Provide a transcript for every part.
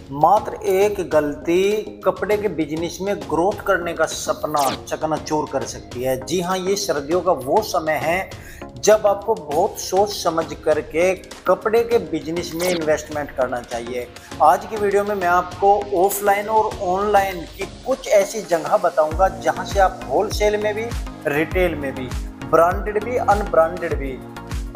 मात्र एक गलती कपड़े के बिजनेस में ग्रोथ करने का सपना चकनाचूर कर सकती है। जी हाँ, ये सर्दियों का वो समय है जब आपको बहुत सोच समझ करके कपड़े के बिजनेस में इन्वेस्टमेंट करना चाहिए। आज की वीडियो में मैं आपको ऑफलाइन और ऑनलाइन की कुछ ऐसी जगह बताऊंगा जहां से आप होलसेल में भी, रिटेल में भी, ब्रांडेड भी, अनब्रांडेड भी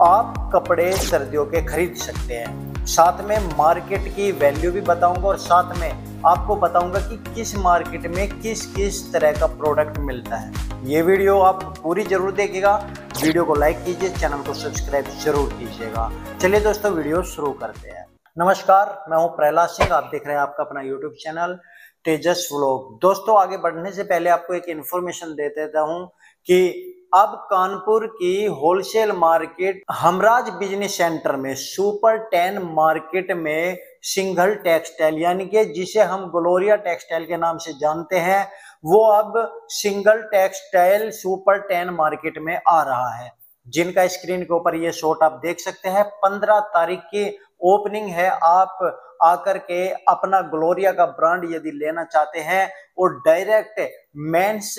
आप कपड़े सर्दियों के खरीद सकते हैं। साथ में मार्केट की वैल्यू भी बताऊंगा और साथ में आपको बताऊंगा कि किस मार्केट में किस किस तरह का प्रोडक्ट मिलता है। ये वीडियो आप पूरी जरूर देखिएगा। वीडियो को लाइक कीजिए, चैनल को सब्सक्राइब जरूर कीजिएगा। चलिए दोस्तों, वीडियो शुरू करते हैं। नमस्कार, मैं हूं प्रहलाद सिंह। आप देख रहे हैं आपका अपना यूट्यूब चैनल तेजस व्लॉग। दोस्तों, आगे बढ़ने से पहले आपको एक इन्फॉर्मेशन दे देता हूं कि अब कानपुर की wholesale market Humraaz business centre में सुपर 10 मार्केट में सिंघल टेक्सटाइल, यानी कि जिसे हम ग्लोरिया टेक्सटाइल के नाम से जानते हैं, वो अब सिंगल टेक्सटाइल सुपर 10 मार्केट में आ रहा है, जिनका स्क्रीन के ऊपर ये शॉट आप देख सकते हैं। 15 तारीख की ओपनिंग है। आप आकर के अपना ग्लोरिया का ब्रांड यदि लेना चाहते हैं और direct men's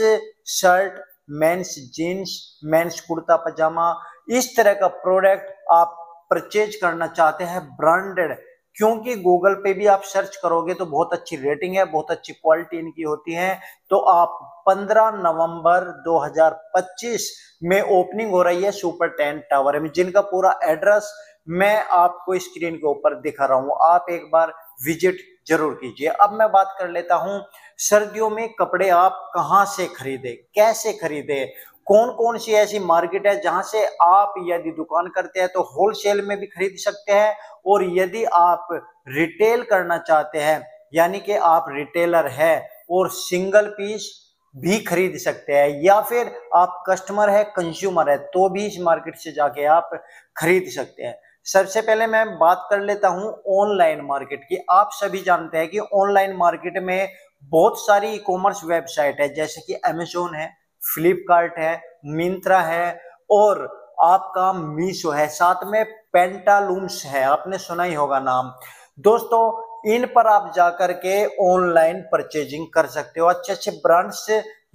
shirt, men's jeans, men's kurta pyjama, इस तरह का प्रोडक्ट आप परचेज करना चाहते हैं ब्रांडेड, क्योंकि गूगल पे भी आप सर्च करोगे तो बहुत अच्छी रेटिंग है, बहुत अच्छी क्वालिटी इनकी होती है। तो आप 15 नवंबर 2025 में ओपनिंग हो रही है सुपर 10 टावर में, जिनका पूरा एड्रेस मैं आपको स्क्रीन के ऊपर दिखा रहा हूं। आप एक बार विजिट जरूर कीजिए। अब मैं बात कर लेता हूं सर्दियों में कपड़े आप कहां से खरीदे, कैसे खरीदे, कौन कौन सी ऐसी मार्केट है जहां से आप यदि दुकान करते हैं तो होलसेल में भी खरीद सकते हैं, और यदि आप रिटेल करना चाहते हैं, यानी कि आप रिटेलर है और सिंगल पीस भी खरीद सकते हैं, या फिर आप कस्टमर है, कंज्यूमर है, तो भी इस मार्केट से जाके आप खरीद सकते हैं। सबसे पहले मैं बात कर लेता हूं ऑनलाइन मार्केट की। आप सभी जानते हैं कि ऑनलाइन मार्केट में बहुत सारी ई कॉमर्स वेबसाइट है, जैसे कि अमेजोन है, फ्लिपकार्ट है, मिंत्रा है और आपका मीशो है, साथ में पेंटालूम्स है, आपने सुना ही होगा नाम। दोस्तों, इन पर आप जाकर के ऑनलाइन परचेजिंग कर सकते हो। अच्छे अच्छे ब्रांड्स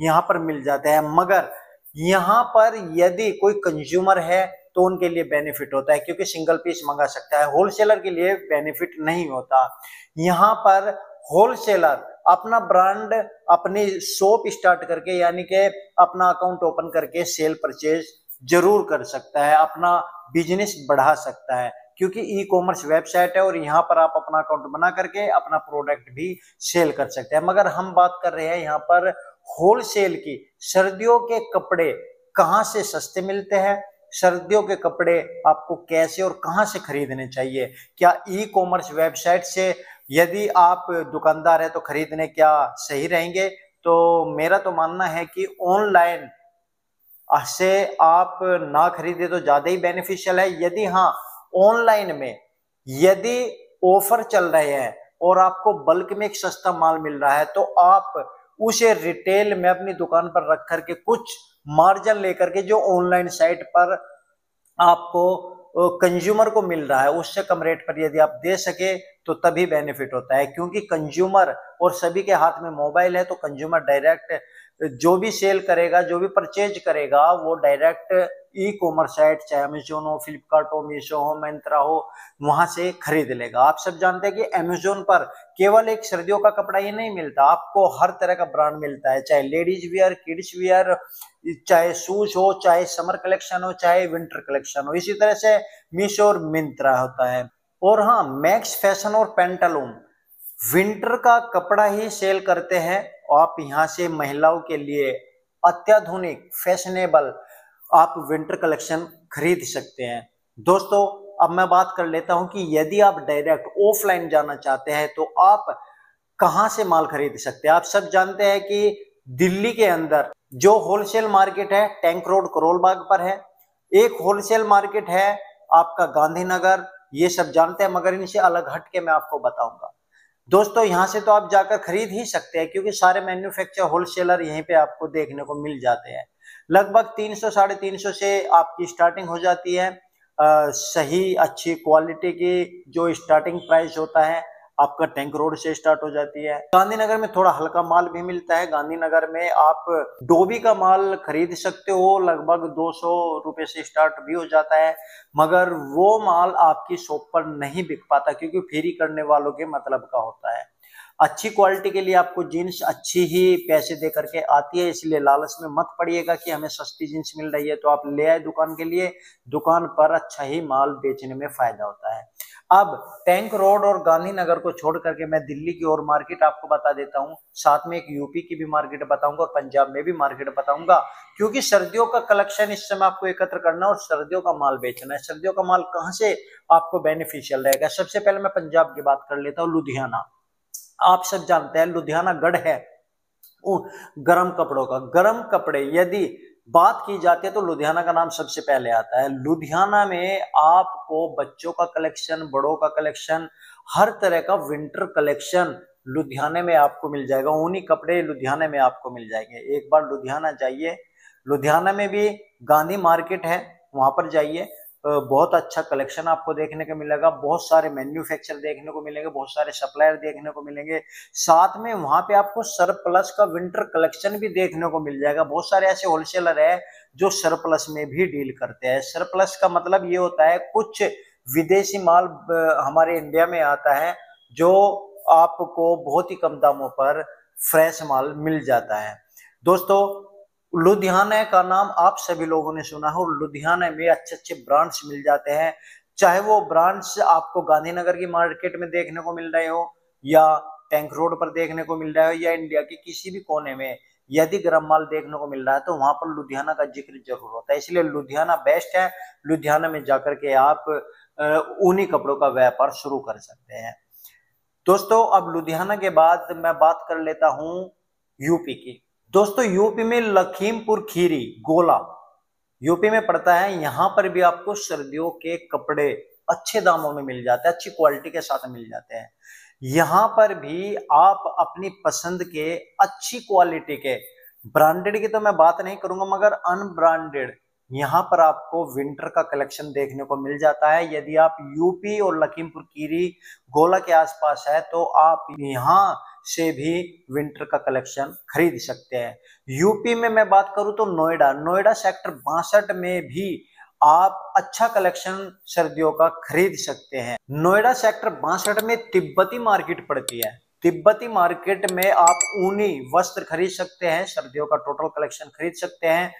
यहाँ पर मिल जाते हैं, मगर यहाँ पर यदि कोई कंज्यूमर है तो उनके लिए बेनिफिट होता है, क्योंकि सिंगल पीस मंगा सकता है। होलसेलर के लिए बेनिफिट नहीं होता। यहाँ पर होलसेलर अपना ब्रांड, अपनी शॉप स्टार्ट करके, यानी कि अपना अकाउंट ओपन करके सेल परचेज जरूर कर सकता है, अपना बिजनेस बढ़ा सकता है, क्योंकि ई कॉमर्स वेबसाइट है और यहाँ पर आप अपना अकाउंट बना करके अपना प्रोडक्ट भी सेल कर सकते हैं। मगर हम बात कर रहे हैं यहाँ पर होलसेल की। सर्दियों के कपड़े कहाँ से सस्ते मिलते हैं, सर्दियों के कपड़े आपको कैसे और कहां से खरीदने चाहिए, क्या ई कॉमर्स वेबसाइट से यदि आप दुकानदार है तो खरीदने क्या सही रहेंगे? तो मेरा तो मानना है कि ऑनलाइन से आप ना खरीदे तो ज्यादा ही बेनिफिशियल है। यदि हाँ, ऑनलाइन में यदि ऑफर चल रहे हैं और आपको बल्क में एक सस्ता माल मिल रहा है, तो आप उसे रिटेल में अपनी दुकान पर रख करके कुछ मार्जिन लेकर के जो ऑनलाइन साइट पर आपको कंज्यूमर को मिल रहा है उससे कम रेट पर यदि आप दे सके तो तभी बेनिफिट होता है, क्योंकि कंज्यूमर और सभी के हाथ में मोबाइल है, तो कंज्यूमर डायरेक्ट जो भी सेल करेगा, जो भी परचेज करेगा, वो डायरेक्ट ई कॉमर्स साइट, चाहे अमेजोन हो, फ्लिपकार्ट हो, मीशो हो, मिंत्रा हो, वहां से खरीद लेगा। आप सब जानते हैं कि अमेजोन पर केवल एक सर्दियों का कपड़ा ही नहीं मिलता, आपको हर तरह का ब्रांड मिलता है, चाहे लेडीज वियर, किड्स वियर, चाहे शूज हो, चाहे समर कलेक्शन हो, चाहे विंटर कलेक्शन हो। इसी तरह से मीशो और मिंत्रा होता है। और हाँ, मैक्स फैशन और पेंटालून विंटर का कपड़ा ही सेल करते हैं। आप यहाँ से महिलाओं के लिए अत्याधुनिक फैशनेबल आप विंटर कलेक्शन खरीद सकते हैं। दोस्तों, अब मैं बात कर लेता हूं कि यदि आप डायरेक्ट ऑफलाइन जाना चाहते हैं तो आप कहां से माल खरीद सकते हैं। आप सब जानते हैं कि दिल्ली के अंदर जो होलसेल मार्केट है टैंक रोड करोल बाग पर है, एक होलसेल मार्केट है आपका गांधीनगर, ये सब जानते हैं, मगर इनसे अलग हट के मैं आपको बताऊंगा। दोस्तों, यहां से तो आप जाकर खरीद ही सकते हैं, क्योंकि सारे मैन्युफैक्चर होलसेलर यहीं पे आपको देखने को मिल जाते हैं। लगभग 300 साढ़े 300 से आपकी स्टार्टिंग हो जाती है। सही अच्छी क्वालिटी की जो स्टार्टिंग प्राइस होता है आपका टैंक रोड से स्टार्ट हो जाती है। गांधीनगर में थोड़ा हल्का माल भी मिलता है। गांधीनगर में आप डोबी का माल खरीद सकते हो, लगभग 200 रुपए से स्टार्ट भी हो जाता है, मगर वो माल आपकी शॉप पर नहीं बिक पाता क्योंकि फेरी करने वालों के मतलब का होता है। अच्छी क्वालिटी के लिए आपको जीन्स अच्छी ही पैसे दे करके आती है, इसलिए लालच में मत पड़िएगा कि हमें सस्ती जीन्स मिल रही है तो आप ले आए दुकान के लिए। दुकान पर अच्छा ही माल बेचने में फायदा होता है। अब टैंक रोड और गांधीनगर को छोड़ करके मैं दिल्ली की और मार्केट आपको बता देता हूँ, साथ में एक यूपी की भी मार्केट बताऊंगा और पंजाब में भी मार्केट बताऊंगा, क्योंकि सर्दियों का कलेक्शन इस समय आपको एकत्र करना है और सर्दियों का माल बेचना है। सर्दियों का माल कहाँ से आपको बेनिफिशियल रहेगा? सबसे पहले मैं पंजाब की बात कर लेता हूँ। लुधियाना, आप सब जानते हैं लुधियाना गढ़ है गर्म कपड़ों का। गर्म कपड़े यदि बात की जाती है तो लुधियाना का नाम सबसे पहले आता है। लुधियाना में आपको बच्चों का कलेक्शन, बड़ों का कलेक्शन, हर तरह का विंटर कलेक्शन लुधियाने में आपको मिल जाएगा। ऊनी कपड़े लुधियाना में आपको मिल जाएंगे। एक बार लुधियाना जाइए। लुधियाना में भी गांधी मार्केट है, वहां पर जाइए। बहुत अच्छा कलेक्शन आपको देखने को मिलेगा। बहुत सारे मैन्युफैक्चर देखने को मिलेंगे, बहुत सारे सप्लायर देखने को मिलेंगे। साथ में वहां पे आपको सरप्लस का विंटर कलेक्शन भी देखने को मिल जाएगा। बहुत सारे ऐसे होलसेलर है जो सरप्लस में भी डील करते हैं। सरप्लस का मतलब ये होता है कुछ विदेशी माल हमारे इंडिया में आता है जो आपको बहुत ही कम दामों पर फ्रेश माल मिल जाता है। दोस्तों, लुधियाना का नाम आप सभी लोगों ने सुना है और लुधियाना में अच्छे अच्छे ब्रांड्स मिल जाते हैं। चाहे वो ब्रांड्स आपको गांधीनगर की मार्केट में देखने को मिल रहे हो या टैंक रोड पर देखने को मिल रहा है या इंडिया के किसी भी कोने में यदि गर्म माल देखने को मिल रहा है तो वहां पर लुधियाना का जिक्र जरूर होता है। इसलिए लुधियाना बेस्ट है। लुधियाना में जाकर के आप ऊनी कपड़ों का व्यापार शुरू कर सकते हैं। दोस्तों, अब लुधियाना के बाद मैं बात कर लेता हूं यूपी की। दोस्तों, यूपी में लखीमपुर खीरी गोला यूपी में पड़ता है। यहां पर भी आपको सर्दियों के कपड़े अच्छे दामों में मिल जाते हैं, अच्छी क्वालिटी के साथ मिल जाते हैं। यहां पर भी आप अपनी पसंद के अच्छी क्वालिटी के, ब्रांडेड की तो मैं बात नहीं करूंगा मगर अनब्रांडेड, यहां पर आपको विंटर का कलेक्शन देखने को मिल जाता है। यदि आप यूपी और लखीमपुर खीरी गोला के आसपास है तो आप यहां से भी विंटर का कलेक्शन खरीद सकते हैं। यूपी में मैं बात करूं तो नोएडा सेक्टर 62 में भी आप अच्छा कलेक्शन सर्दियों का खरीद सकते हैं। नोएडा सेक्टर 62 में तिब्बती मार्केट पड़ती है। तिब्बती मार्केट में आप ऊनी वस्त्र खरीद सकते हैं, सर्दियों का टोटल कलेक्शन खरीद सकते हैं।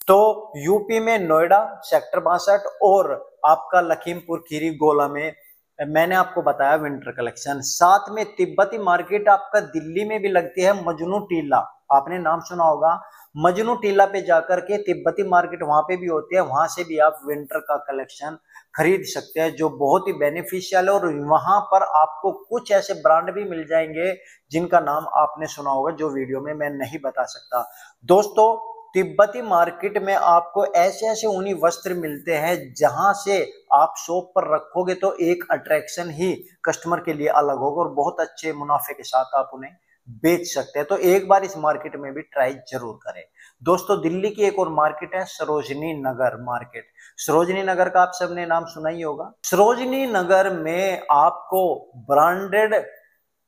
तो यूपी में नोएडा सेक्टर 62 और आपका लखीमपुर खीरी गोला में मैंने आपको बताया विंटर कलेक्शन। साथ में तिब्बती मार्केट आपका दिल्ली में भी लगती है, मजनू टीला, आपने नाम सुना होगा। मजनू टीला पे जाकर के तिब्बती मार्केट वहां पे भी होती है, वहां से भी आप विंटर का कलेक्शन खरीद सकते हैं जो बहुत ही बेनिफिशियल है। और वहां पर आपको कुछ ऐसे ब्रांड भी मिल जाएंगे जिनका नाम आपने सुना होगा जो वीडियो में मैं नहीं बता सकता। दोस्तों, तिब्बती मार्केट में आपको ऐसे ऐसे ऊनी वस्त्र मिलते हैं जहां से आप शॉप पर रखोगे तो एक अट्रैक्शन ही कस्टमर के लिए अलग होगा और बहुत अच्छे मुनाफे के साथ आप उन्हें बेच सकते हैं। तो एक बार इस मार्केट में भी ट्राई जरूर करें। दोस्तों, दिल्ली की एक और मार्केट है सरोजनी नगर मार्केट। सरोजनी नगर का आप सबने नाम सुना ही होगा। सरोजनी नगर में आपको ब्रांडेड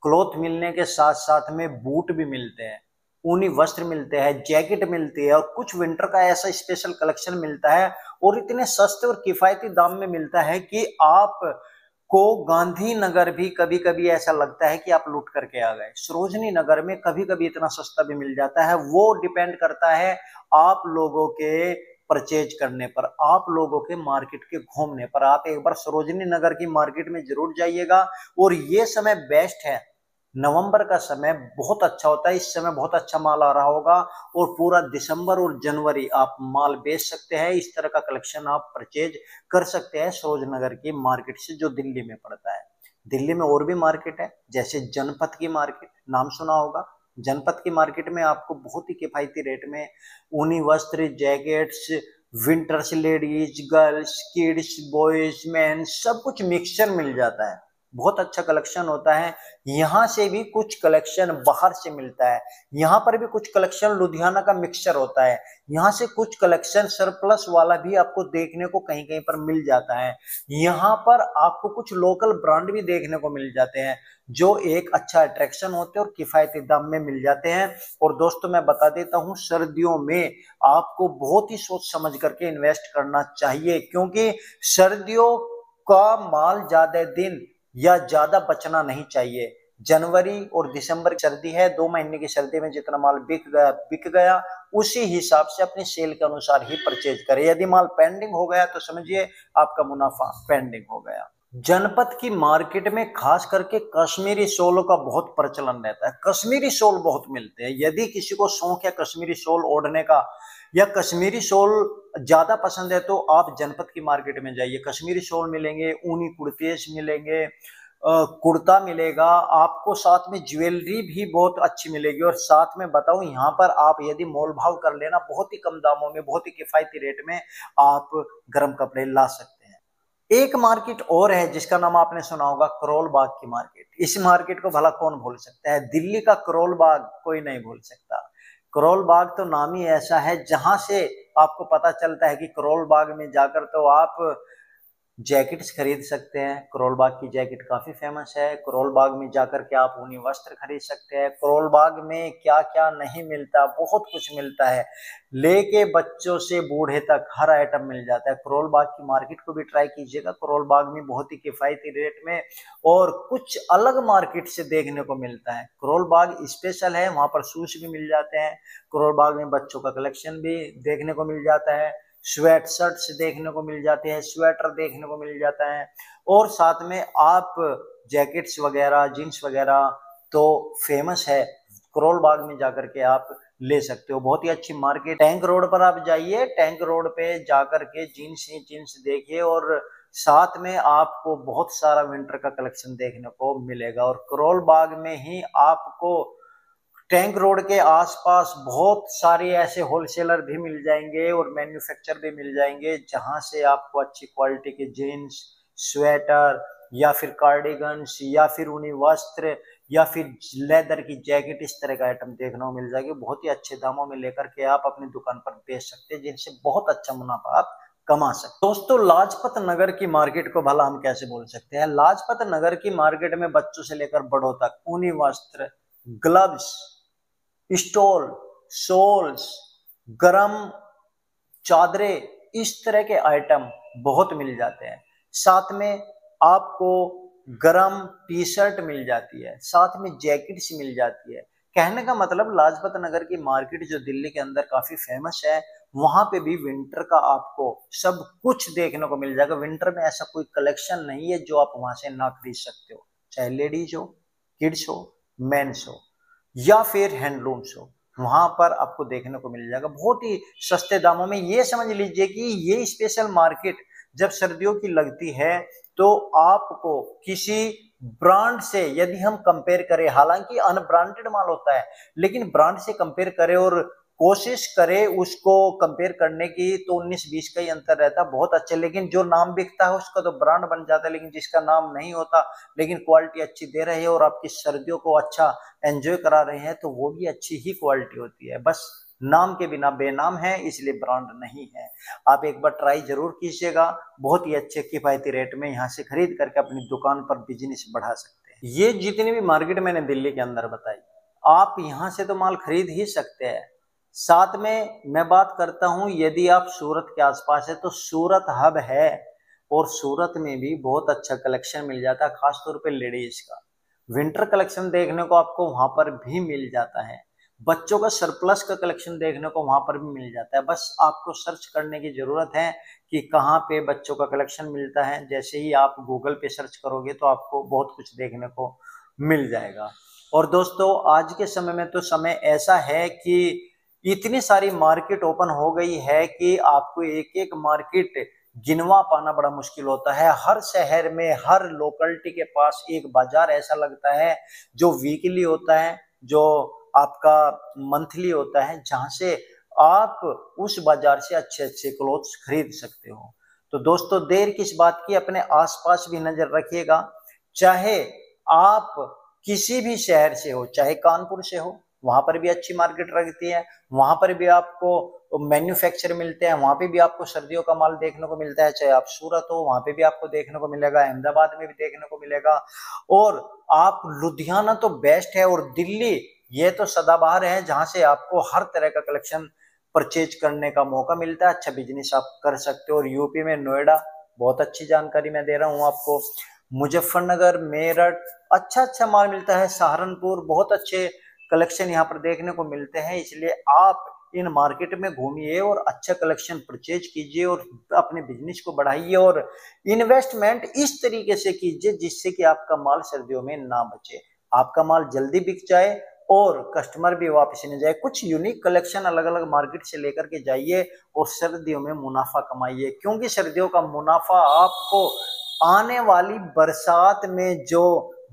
क्लॉथ मिलने के साथ साथ में बूट भी मिलते हैं, ऊनी वस्त्र मिलते हैं, जैकेट मिलती है और कुछ विंटर का ऐसा स्पेशल कलेक्शन मिलता है और इतने सस्ते और किफायती दाम में मिलता है कि आप को गांधीनगर भी कभी कभी ऐसा लगता है कि आप लूट करके आ गए। सरोजनी नगर में कभी कभी इतना सस्ता भी मिल जाता है। वो डिपेंड करता है आप लोगों के परचेज करने पर, आप लोगों के मार्केट के घूमने पर। आप एक बार सरोजनी नगर की मार्केट में जरूर जाइएगा। और ये समय बेस्ट है, नवंबर का समय बहुत अच्छा होता है, इस समय बहुत अच्छा माल आ रहा होगा और पूरा दिसंबर और जनवरी आप माल बेच सकते हैं। इस तरह का कलेक्शन आप परचेज कर सकते हैं सरोजनगर की मार्केट से जो दिल्ली में पड़ता है। दिल्ली में और भी मार्केट है जैसे जनपथ की मार्केट, नाम सुना होगा। जनपथ की मार्केट में आपको बहुत ही किफायती रेट में ऊनी वस्त्र, jackets, winters, ladies, girls, kids, boys, man, सब कुछ मिक्सचर मिल जाता है। बहुत अच्छा कलेक्शन होता है। यहाँ से भी कुछ कलेक्शन बाहर से मिलता है, यहाँ पर भी कुछ कलेक्शन लुधियाना का मिक्सचर होता है, यहाँ से कुछ कलेक्शन सरप्लस वाला भी आपको देखने को कहीं कहीं पर मिल जाता है। यहाँ पर आपको कुछ लोकल ब्रांड भी देखने को मिल जाते हैं जो एक अच्छा अट्रैक्शन होते हैं और किफायती दाम में मिल जाते हैं। और दोस्तों मैं बता देता हूँ, सर्दियों में आपको बहुत ही सोच समझ करके इन्वेस्ट करना चाहिए, क्योंकि सर्दियों का माल ज्यादा दिन या ज्यादा बचना नहीं चाहिए। जनवरी और दिसंबर की सर्दी है, 2 महीने की सर्दी में जितना माल बिक गया उसी हिसाब से अपनी सेल के अनुसार ही परचेज करें। यदि माल पेंडिंग हो गया तो समझिए आपका मुनाफा पेंडिंग हो गया। जनपद की मार्केट में खास करके कश्मीरी शॉलों का बहुत प्रचलन रहता है, कश्मीरी शॉल बहुत मिलते हैं। यदि किसी को शौक है कश्मीरी शॉल ओढ़ने का या कश्मीरी शॉल ज्यादा पसंद है तो आप जनपद की मार्केट में जाइए, कश्मीरी शॉल मिलेंगे, ऊनी कुर्तेश मिलेंगे, कुर्ता मिलेगा आपको, साथ में ज्वेलरी भी बहुत अच्छी मिलेगी। और साथ में बताऊं, यहाँ पर आप यदि मोल भाव कर लेना बहुत ही कम दामों में, बहुत ही किफायती रेट में आप गर्म कपड़े ला सकते हैं। एक मार्केट और है जिसका नाम आपने सुना होगा, करोल बाग की मार्केट। इस मार्केट को भला कौन भूल सकता है, दिल्ली का करोल बाग कोई नहीं भूल सकता। करोल बाग तो नाम ही ऐसा है, जहां से आपको पता चलता है कि करोल बाग में जाकर तो आप जैकेट्स खरीद सकते हैं। करोल बाग की जैकेट काफी फेमस है। करोल बाग में जाकर के आप ऊनी वस्त्र खरीद सकते हैं। करोल बाग में क्या क्या नहीं मिलता, बहुत कुछ मिलता है, लेके बच्चों से बूढ़े तक हर आइटम मिल जाता है। करोल बाग की मार्केट को भी ट्राई कीजिएगा, करोल बाग में बहुत ही किफायती रेट में और कुछ अलग मार्केट से देखने को मिलता है। करोल बाग स्पेशल है, वहां पर शूज भी मिल जाते हैं। करोल बाग में बच्चों का कलेक्शन भी देखने को मिल जाता है, स्वेट शर्ट्स देखने को मिल जाते हैं, स्वेटर देखने को मिल जाता है, और साथ में आप जैकेट्स वगैरह जीन्स वगैरह तो फेमस है, करोल बाग में जाकर के आप ले सकते हो। बहुत ही अच्छी मार्केट, टैंक रोड पर आप जाइए, टैंक रोड पे जाकर के जीन्स ही जीन्स देखिए और साथ में आपको बहुत सारा विंटर का कलेक्शन देखने को मिलेगा। और करोल बाग में ही आपको टैंक रोड के आसपास बहुत सारे ऐसे होलसेलर भी मिल जाएंगे और मैन्युफैक्चर भी मिल जाएंगे, जहां से आपको अच्छी क्वालिटी के जीन्स, स्वेटर या फिर कार्डिगन्स या फिर ऊनी वस्त्र या फिर लेदर की जैकेट, इस तरह का आइटम देखने को मिल जाएगी। बहुत ही अच्छे दामों में लेकर के आप अपनी दुकान पर बेच सकते हैं, जिनसे बहुत अच्छा मुनाफा आप कमा सकते। दोस्तों, लाजपत नगर की मार्केट को भला हम कैसे बोल सकते हैं। लाजपत नगर की मार्केट में बच्चों से लेकर बड़ों तक ऊनी वस्त्र, ग्लव्स, स्टोल, शॉल्स, गरम चादरें, इस तरह के आइटम बहुत मिल जाते हैं। साथ में आपको गरम टी शर्ट मिल जाती है, साथ में जैकेट्स मिल जाती है। कहने का मतलब लाजपत नगर की मार्केट जो दिल्ली के अंदर काफी फेमस है, वहां पे भी विंटर का आपको सब कुछ देखने को मिल जाएगा। विंटर में ऐसा कोई कलेक्शन नहीं है जो आप वहां से ना खरीद सकते हो, चाहे लेडीज हो, किड्स हो, मेंस हो या फिर हैंडलूम्स हो, वहां पर आपको देखने को मिल जाएगा बहुत ही सस्ते दामों में। ये समझ लीजिए कि ये स्पेशल मार्केट जब सर्दियों की लगती है तो आपको किसी ब्रांड से यदि हम कंपेयर करें, हालांकि अनब्रांडेड माल होता है, लेकिन ब्रांड से कंपेयर करें और कोशिश करे उसको कंपेयर करने की तो 19-20 का ही अंतर रहता है, बहुत अच्छे। लेकिन जो नाम बिकता है उसका तो ब्रांड बन जाता है, लेकिन जिसका नाम नहीं होता लेकिन क्वालिटी अच्छी दे रहे हैं और आपकी सर्दियों को अच्छा एंजॉय करा रहे हैं, तो वो भी अच्छी ही क्वालिटी होती है। बस नाम के बिना बेनाम है, इसलिए ब्रांड नहीं है। आप एक बार ट्राई जरूर कीजिएगा, बहुत ही अच्छे किफायती रेट में यहाँ से खरीद करके अपनी दुकान पर बिजनेस बढ़ा सकते हैं। ये जितनी भी मार्केट मैंने दिल्ली के अंदर बताई, आप यहाँ से तो माल खरीद ही सकते हैं। साथ में मैं बात करता हूं, यदि आप सूरत के आसपास है तो सूरत हब है और सूरत में भी बहुत अच्छा कलेक्शन मिल जाता है, खासतौर पे लेडीज का विंटर कलेक्शन देखने को आपको वहां पर भी मिल जाता है। बच्चों का सरप्लस का कलेक्शन देखने को वहां पर भी मिल जाता है। बस आपको सर्च करने की जरूरत है कि कहाँ पे बच्चों का कलेक्शन मिलता है। जैसे ही आप गूगल पे सर्च करोगे तो आपको बहुत कुछ देखने को मिल जाएगा। और दोस्तों, आज के समय में तो समय ऐसा है कि इतनी सारी मार्केट ओपन हो गई है कि आपको एक एक मार्केट गिनवा पाना बड़ा मुश्किल होता है। हर शहर में, हर लोकेलिटी के पास एक बाजार ऐसा लगता है जो वीकली होता है, जो आपका मंथली होता है, जहां से आप उस बाजार से अच्छे अच्छे क्लोथ्स खरीद सकते हो। तो दोस्तों, देर किस बात की, अपने आसपास भी नजर रखिएगा। चाहे आप किसी भी शहर से हो, चाहे कानपुर से हो, वहां पर भी अच्छी मार्केट लगती है, वहां पर भी आपको मैन्युफैक्चर मिलते हैं, वहां पे भी आपको सर्दियों का माल देखने को मिलता है। चाहे आप सूरत हो, वहां पे भी आपको देखने को मिलेगा, अहमदाबाद में भी देखने को मिलेगा, और आप लुधियाना तो बेस्ट है, और दिल्ली ये तो सदाबहार है जहां से आपको हर तरह का कलेक्शन परचेज करने का मौका मिलता है। अच्छा बिजनेस आप कर सकते हो। और यूपी में नोएडा, बहुत अच्छी जानकारी मैं दे रहा हूँ आपको, मुजफ्फरनगर, मेरठ, अच्छा अच्छा माल मिलता है। सहारनपुर, बहुत अच्छे कलेक्शन यहाँ पर देखने को मिलते हैं। इसलिए आप इन मार्केट में घूमिए और अच्छा कलेक्शन परचेज कीजिए और अपने बिजनेस को बढ़ाइए, और इन्वेस्टमेंट इस तरीके से कीजिए जिससे कि आपका माल सर्दियों में ना बचे, आपका माल जल्दी बिक जाए और कस्टमर भी वापस नहीं जाए। कुछ यूनिक कलेक्शन अलग अलग मार्केट से लेकर के जाइए और सर्दियों में मुनाफा कमाइए, क्योंकि सर्दियों का मुनाफा आपको आने वाली बरसात में जो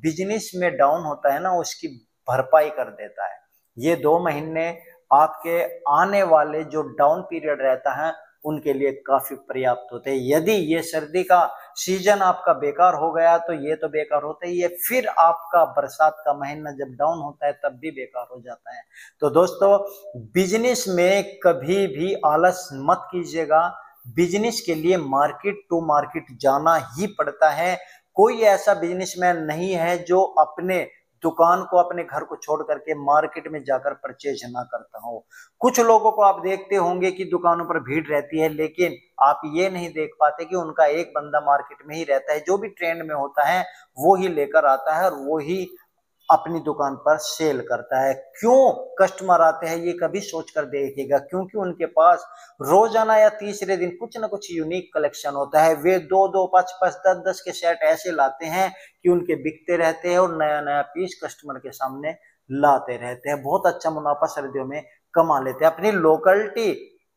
बिजनेस में डाउन होता है ना, उसकी भरपाई कर देता है। ये 2 महीने आपके आने वाले जो डाउन पीरियड रहता है उनके लिए काफी पर्याप्त होते हैं। यदि ये सर्दी का सीजन आपका बेकार हो गया तो ये तो बेकार होता ही है, फिर आपका बरसात का महीना जब डाउन होता है तब भी बेकार हो जाता है। तो दोस्तों, बिजनेस में कभी भी आलस मत कीजिएगा। बिजनेस के लिए मार्केट टू मार्केट जाना ही पड़ता है। कोई ऐसा बिजनेसमैन नहीं है जो अपने दुकान को, अपने घर को छोड़ करके मार्केट में जाकर परचेज ना करता हो। कुछ लोगों को आप देखते होंगे कि दुकानों पर भीड़ रहती है, लेकिन आप ये नहीं देख पाते कि उनका एक बंदा मार्केट में ही रहता है, जो भी ट्रेंड में होता है वो ही लेकर आता है और वो ही अपनी दुकान पर सेल करता है। क्यों कस्टमर आते हैं ये कभी सोच कर देखिएगा, क्योंकि उनके पास रोजाना या तीसरे दिन कुछ ना कुछ यूनिक कलेक्शन होता है। वे 2-2, 5-5, 10-10 के सेट ऐसे लाते हैं कि उनके बिकते रहते हैं और नया नया पीस कस्टमर के सामने लाते रहते हैं। बहुत अच्छा मुनाफा सर्दियों में कमा लेते हैं। अपनी लोकलिटी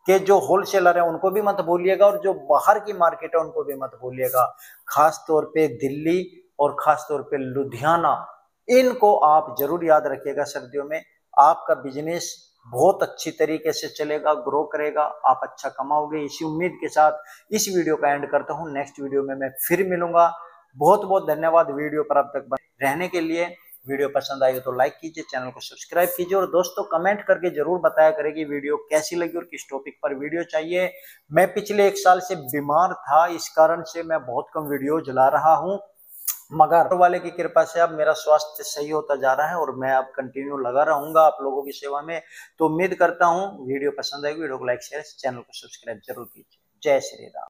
के जो होलसेलर है उनको भी मत भूलिएगा, और जो बाहर की मार्केट है उनको भी मत भूलिएगा। खास तौर पे दिल्ली और खास तौर पे लुधियाना, इनको आप जरूर याद रखिएगा। सर्दियों में आपका बिजनेस बहुत अच्छी तरीके से चलेगा, ग्रो करेगा, आप अच्छा कमाओगे। इसी उम्मीद के साथ इस वीडियो का एंड करता हूं। नेक्स्ट वीडियो में मैं फिर मिलूंगा। बहुत बहुत धन्यवाद वीडियो पर अब तक बने रहने के लिए। वीडियो पसंद आई हो तो लाइक कीजिए, चैनल को सब्सक्राइब कीजिए, और दोस्तों कमेंट करके जरूर बताया करें कि वीडियो कैसी लगी और किस टॉपिक पर वीडियो चाहिए। मैं पिछले 1 साल से बीमार था, इस कारण से मैं बहुत कम वीडियो चला रहा हूँ, मगर वाले की कृपा से अब मेरा स्वास्थ्य सही होता जा रहा है और मैं अब कंटिन्यू लगा रहूंगा आप लोगों की सेवा में। तो उम्मीद करता हूँ वीडियो पसंद आएगी। वीडियो को लाइक शेयर, चैनल को सब्सक्राइब जरूर कीजिए। जय श्री राम।